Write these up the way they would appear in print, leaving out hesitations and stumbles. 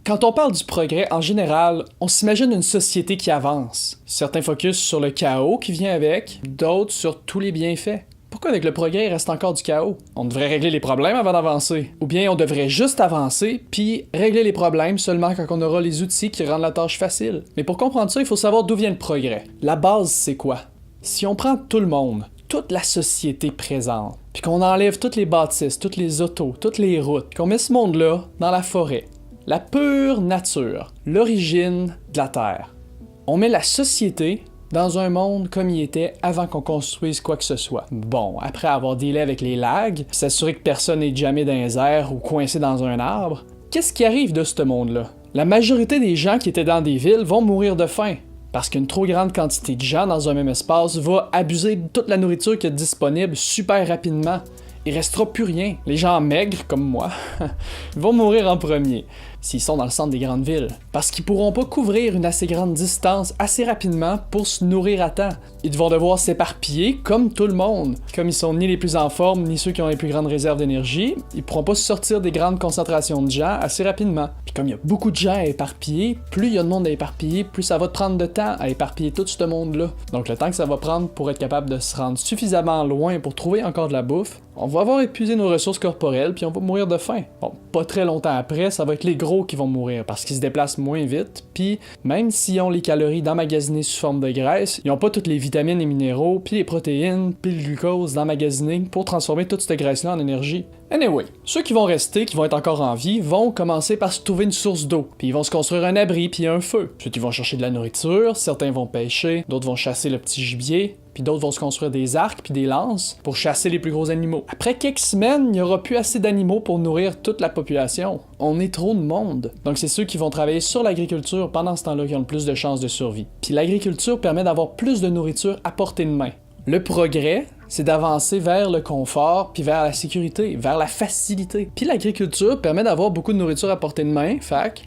Quand on parle du progrès, en général, on s'imagine une société qui avance. Certains focus sur le chaos qui vient avec, d'autres sur tous les bienfaits. Pourquoi avec le progrès il reste encore du chaos? On devrait régler les problèmes avant d'avancer. Ou bien on devrait juste avancer, puis régler les problèmes seulement quand on aura les outils qui rendent la tâche facile. Mais pour comprendre ça, il faut savoir d'où vient le progrès. La base, c'est quoi? Si on prend tout le monde, toute la société présente, puis qu'on enlève toutes les bâtisses, toutes les autos, toutes les routes, qu'on met ce monde-là dans la forêt, la pure nature, l'origine de la Terre. On met la société dans un monde comme il était avant qu'on construise quoi que ce soit. Bon, après avoir dealé avec les lags, s'assurer que personne n'est jamais dans les airs ou coincé dans un arbre, qu'est-ce qui arrive de ce monde-là? La majorité des gens qui étaient dans des villes vont mourir de faim. Parce qu'une trop grande quantité de gens dans un même espace va abuser de toute la nourriture qui est disponible super rapidement. Il restera plus rien. Les gens maigres, comme moi, vont mourir en premier, s'ils sont dans le centre des grandes villes. Parce qu'ils pourront pas couvrir une assez grande distance assez rapidement pour se nourrir à temps. Ils vont devoir s'éparpiller comme tout le monde. Comme ils sont ni les plus en forme, ni ceux qui ont les plus grandes réserves d'énergie, ils pourront pas sortir des grandes concentrations de gens assez rapidement. Puis comme il y a beaucoup de gens à éparpiller, plus il y a de monde à éparpiller, plus ça va te prendre de temps à éparpiller tout ce monde-là. Donc le temps que ça va prendre pour être capable de se rendre suffisamment loin pour trouver encore de la bouffe, on va avoir épuisé nos ressources corporelles puis on va mourir de faim. Bon, pas très longtemps après, ça va être les gros qui vont mourir parce qu'ils se déplacent moins vite, puis même s'ils ont les calories d'emmagasinées sous forme de graisse, ils ont pas toutes les vitamines et minéraux, puis les protéines, puis le glucose d'emmagasiner pour transformer toute cette graisse-là en énergie. Anyway, ceux qui vont rester, qui vont être encore en vie, vont commencer par se trouver une source d'eau, puis ils vont se construire un abri puis un feu. Ceux qui vont chercher de la nourriture, certains vont pêcher, d'autres vont chasser le petit gibier, puis d'autres vont se construire des arcs puis des lances pour chasser les plus gros animaux. Après quelques semaines, il n'y aura plus assez d'animaux pour nourrir toute la population. On est trop de monde. Donc c'est ceux qui vont travailler sur l'agriculture pendant ce temps-là qui ont le plus de chances de survie. Puis l'agriculture permet d'avoir plus de nourriture à portée de main. Le progrès, c'est d'avancer vers le confort, puis vers la sécurité, vers la facilité. Puis l'agriculture permet d'avoir beaucoup de nourriture à portée de main,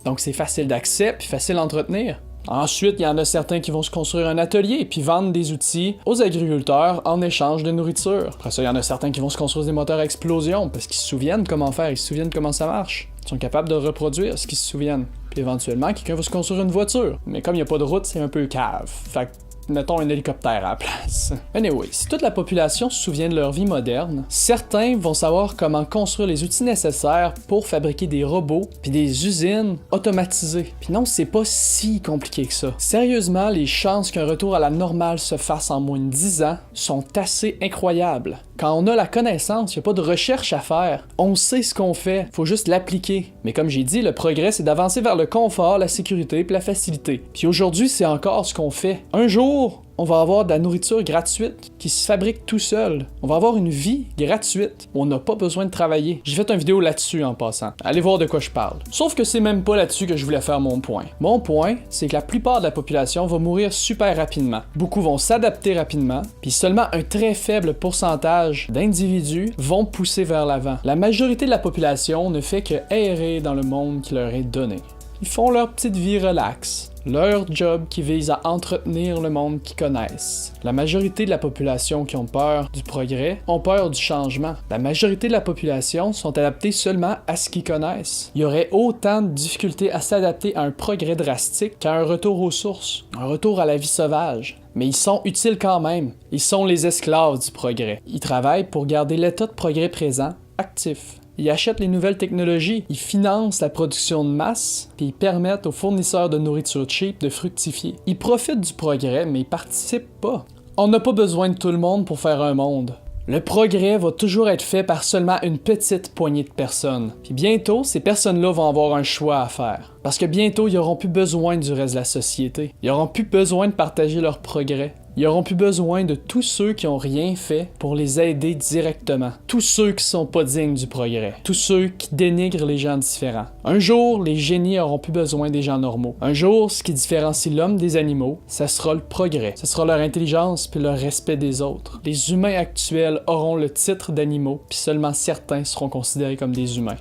donc c'est facile d'accès, puis facile à entretenir. Ensuite, il y en a certains qui vont se construire un atelier puis vendre des outils aux agriculteurs en échange de nourriture. Après ça, il y en a certains qui vont se construire des moteurs à explosion parce qu'ils se souviennent comment faire, ils se souviennent comment ça marche. Ils sont capables de reproduire ce qu'ils se souviennent. Puis éventuellement, quelqu'un va se construire une voiture. Mais comme il n'y a pas de route, c'est un peu cave. Fait que mettons un hélicoptère à la place. Anyway, si toute la population se souvient de leur vie moderne, certains vont savoir comment construire les outils nécessaires pour fabriquer des robots puis des usines automatisées. Puis non, c'est pas si compliqué que ça. Sérieusement, les chances qu'un retour à la normale se fasse en moins de 10 ans sont assez incroyables. Quand on a la connaissance, il n'y a pas de recherche à faire. On sait ce qu'on fait, faut juste l'appliquer. Mais comme j'ai dit, le progrès, c'est d'avancer vers le confort, la sécurité puis la facilité. Puis aujourd'hui, c'est encore ce qu'on fait. Un jour, on va avoir de la nourriture gratuite qui se fabrique tout seul. On va avoir une vie gratuite où on n'a pas besoin de travailler. J'ai fait une vidéo là-dessus en passant. Allez voir de quoi je parle. Sauf que c'est même pas là-dessus que je voulais faire mon point. Mon point, c'est que la plupart de la population va mourir super rapidement. Beaucoup vont s'adapter rapidement, puis seulement un très faible pourcentage d'individus vont pousser vers l'avant. La majorité de la population ne fait que errer dans le monde qui leur est donné. Ils font leur petite vie relax, leur job qui vise à entretenir le monde qu'ils connaissent. La majorité de la population qui ont peur du progrès ont peur du changement. La majorité de la population sont adaptés seulement à ce qu'ils connaissent. Il y aurait autant de difficultés à s'adapter à un progrès drastique qu'à un retour aux sources, un retour à la vie sauvage. Mais ils sont utiles quand même. Ils sont les esclaves du progrès. Ils travaillent pour garder l'état de progrès présent actif. Ils achètent les nouvelles technologies, ils financent la production de masse, puis ils permettent aux fournisseurs de nourriture cheap de fructifier. Ils profitent du progrès, mais ils participent pas. On n'a pas besoin de tout le monde pour faire un monde. Le progrès va toujours être fait par seulement une petite poignée de personnes. Puis bientôt, ces personnes-là vont avoir un choix à faire. Parce que bientôt, ils n'auront plus besoin du reste de la société. Ils n'auront plus besoin de partager leur progrès. Ils n'auront plus besoin de tous ceux qui n'ont rien fait pour les aider directement. Tous ceux qui sont pas dignes du progrès. Tous ceux qui dénigrent les gens différents. Un jour, les génies n'auront plus besoin des gens normaux. Un jour, ce qui différencie l'homme des animaux, ça sera le progrès. Ce sera leur intelligence puis leur respect des autres. Les humains actuels auront le titre d'animaux, puis seulement certains seront considérés comme des humains.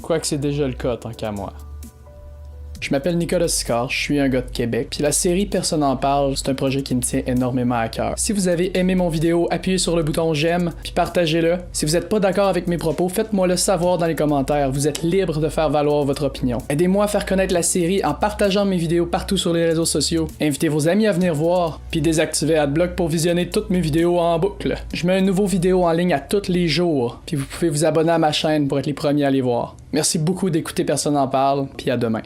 Quoique c'est déjà le cas tant qu'à moi. Je m'appelle Nicolas Sicard, je suis un gars de Québec, puis la série Personne n'en parle, c'est un projet qui me tient énormément à cœur. Si vous avez aimé mon vidéo, appuyez sur le bouton j'aime, puis partagez-le. Si vous n'êtes pas d'accord avec mes propos, faites-moi le savoir dans les commentaires, vous êtes libre de faire valoir votre opinion. Aidez-moi à faire connaître la série en partageant mes vidéos partout sur les réseaux sociaux. Invitez vos amis à venir voir, puis désactivez AdBlock pour visionner toutes mes vidéos en boucle. Je mets une nouvelle vidéo en ligne à tous les jours, puis vous pouvez vous abonner à ma chaîne pour être les premiers à les voir. Merci beaucoup d'écouter Personne n'en parle, puis à demain.